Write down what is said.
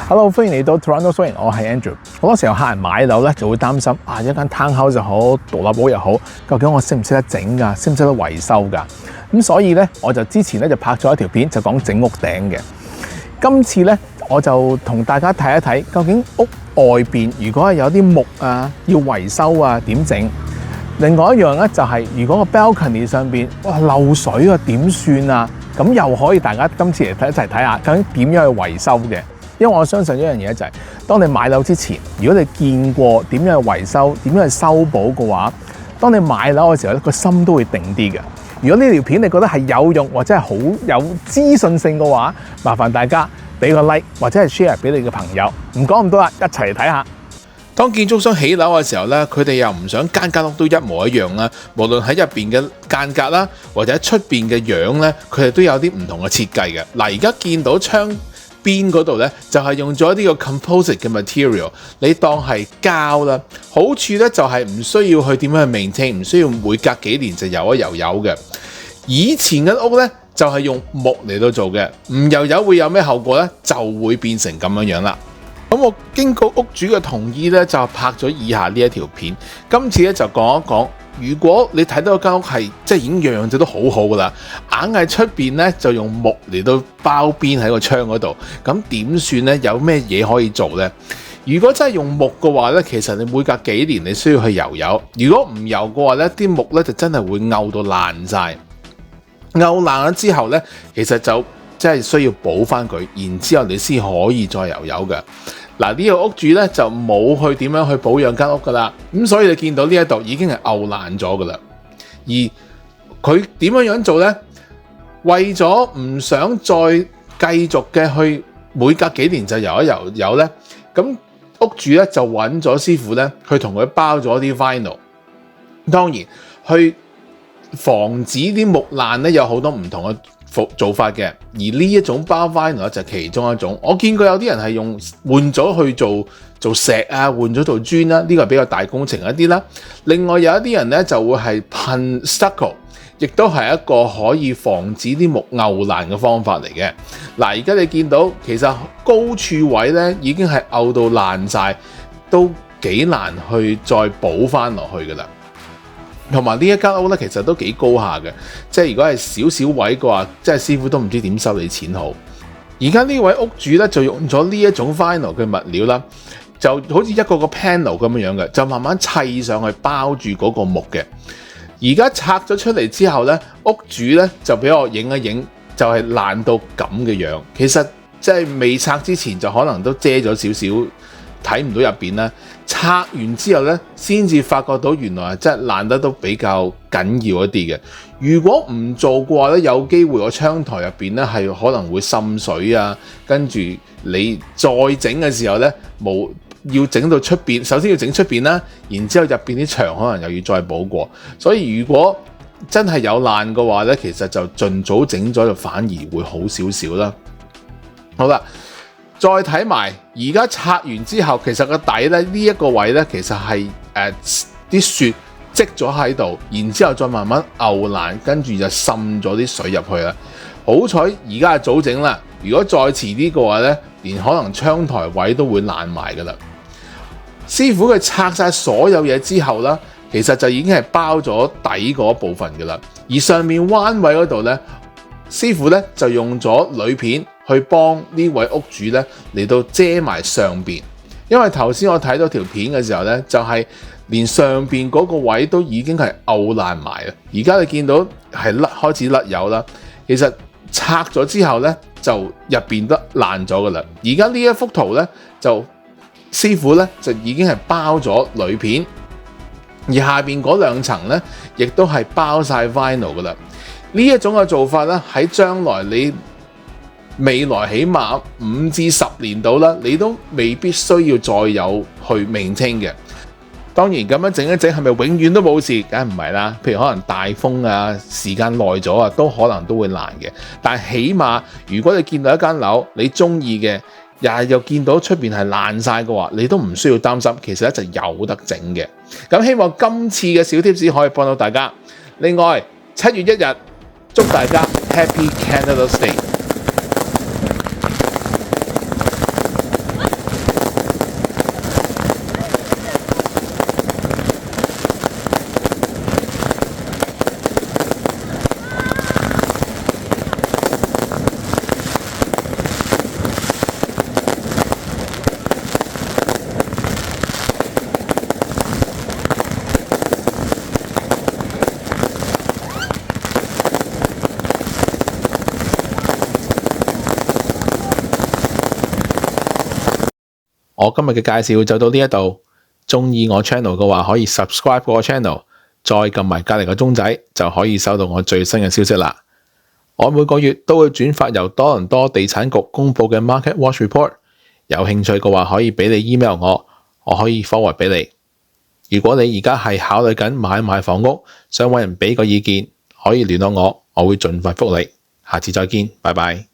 Hello， 歡迎嚟到 Toronto Swing， 我係 Andrew。好多時候客人買樓咧就會擔心一間 townhouse 又好，獨立屋又好，究竟我識唔識得整㗎？識唔識得維修㗎？咁所以咧，我就之前咧就拍咗一條片，就講整屋頂嘅。今次咧，我就同大家睇一睇，究竟屋外邊如果係有啲木啊要維修啊點整？另外一樣咧就係、如果個 balcony 上邊漏水啊點算啊？咁又可以大家今次嚟一齊睇下，究竟點樣去維修嘅？因為我相信一樣嘢就係、當你買樓之前，如果你見過點樣去維修、點樣去修補嘅話，當你買樓嘅時候咧，個心都會定啲嘅。如果呢條片你覺得係有用或者係好有資訊性嘅話，麻煩大家俾個 like 或者係 share 俾你嘅朋友。唔講咁多啦，一齊嚟睇下。當建築商起樓嘅時候咧，佢哋又唔想間屋都一模一樣啦。無論喺入邊嘅間隔啦，或者喺出邊嘅樣咧，佢哋都有啲唔同嘅設計嘅。嗱，而家見到窗邊嗰度咧，就係用咗呢個 composite 嘅 material， 你當係膠啦。好處咧就係唔需要去點樣去 maintain， 唔需要每隔幾年就油一油嘅。以前嘅屋咧就係用木嚟到做嘅，唔油會有咩後果咧？就會變成咁樣啦。咁我經過屋主嘅同意咧，就拍咗以下呢一條片。今次咧就講一講，如果你睇到間屋係即係已經樣樣都好好噶啦，硬係出邊咧就用木嚟到包邊喺個窗嗰度，咁點算咧？有咩嘢可以做咧？如果真係用木嘅話咧，其實你每隔幾年你需要去油。如果唔油嘅話咧，啲木咧就真係會漚到爛晒。漚爛咗之後咧，其實就即係需要補翻佢，然之後你先可以再油嘅。嗱，呢個屋主咧就冇去點樣去保養間屋噶啦，咁所以你見到呢一度已經係漚爛咗噶啦。而佢點樣做咧？為咗唔想再繼續嘅去每隔幾年就油咧，咁屋主咧就揾咗師傅咧去同佢包咗啲 vinyl。當然去防止啲木爛咧有好多唔同嘅做法嘅，而呢一種包 vinyl 就係其中一種。我見過有啲人係用換咗去做石啊，換咗做磚啦，呢個係比較大工程一啲啦。另外有一啲人咧就會係噴 stucco， 亦都係一個可以防止啲木漚爛嘅方法嚟嘅。嗱，而家你見到其實高處位咧已經係漚到爛晒，都幾難去再補翻落去噶啦。同埋呢一間屋咧，其實都幾高下嘅，即係如果係少少位嘅話，即係師傅都唔知點收你錢好。而家呢位屋主咧就用咗呢一種 vinyl 嘅物料啦，就好似一個 panel 咁樣嘅，就慢慢砌上去包住嗰個木嘅。而家拆咗出嚟之後咧，屋主咧就俾我影一影，就係爛到咁嘅樣。其實即係未拆之前就可能都遮咗少少，睇唔到入邊啦。拆完之後咧，先至發覺到原來真係爛得都比較緊要一啲嘅。如果唔做嘅話咧，有機會個窗台入邊咧係可能會滲水啊。跟住你再整嘅時候咧，要整到出邊，首先要整出邊啦，然之後入邊啲牆可能又要再補過。所以如果真係有爛嘅話咧，其實就盡早整咗就反而會好少少啦。好啦。再睇埋而家拆完之後，其實個底咧呢一個位咧，其實係啲雪積咗喺度，然之後再慢慢漚爛，跟住就滲咗啲水入去啦。好彩而家係早整啦，如果再遲啲嘅話咧，連可能窗台位都會爛埋噶啦。師傅佢拆晒所有嘢之後啦，其實就已經係包咗底嗰部分噶啦，而上面彎位嗰度咧，師傅咧就用咗鋁片去幫呢位屋主咧嚟到遮埋上邊，因為頭先我睇到條片嘅時候咧，就係連上邊嗰個位都已經係漚爛埋啦。而家你見到係開始甩油啦，其實拆咗之後咧就入邊都爛咗噶啦。而家呢一幅圖咧就師傅咧就已經係包咗鋁片，而下邊嗰兩層咧亦都係包晒 vinyl 噶啦。呢一種嘅做法咧喺將來你未來起碼5至10年到啦，你都未必需要再有去 maintain 嘅。當然咁樣整一整係咪永遠都冇事？梗係唔係啦。譬如可能大風啊，時間耐咗啊，都可能都會爛嘅。但係起碼如果你見到一間樓你中意嘅，又見到出邊係爛晒嘅話，你都唔需要擔心，其實一直有得整嘅。咁希望今次嘅小貼士可以幫到大家。另外7月1日祝大家 Happy Canada Day。我今日嘅介紹就到呢一度，鍾意我 channel 嘅話可以 subscribe 個 channel， 再撳埋隔離個鐘仔就可以收到我最新嘅消息啦。我每個月都會轉發由多倫多地產局公佈嘅 Market Watch Report， 有興趣嘅話可以俾你 email 我可以 forward 俾你。如果你而家係考慮緊買賣房屋，想揾人俾個意見，可以聯絡我，我會盡快覆你。下次再見，拜拜。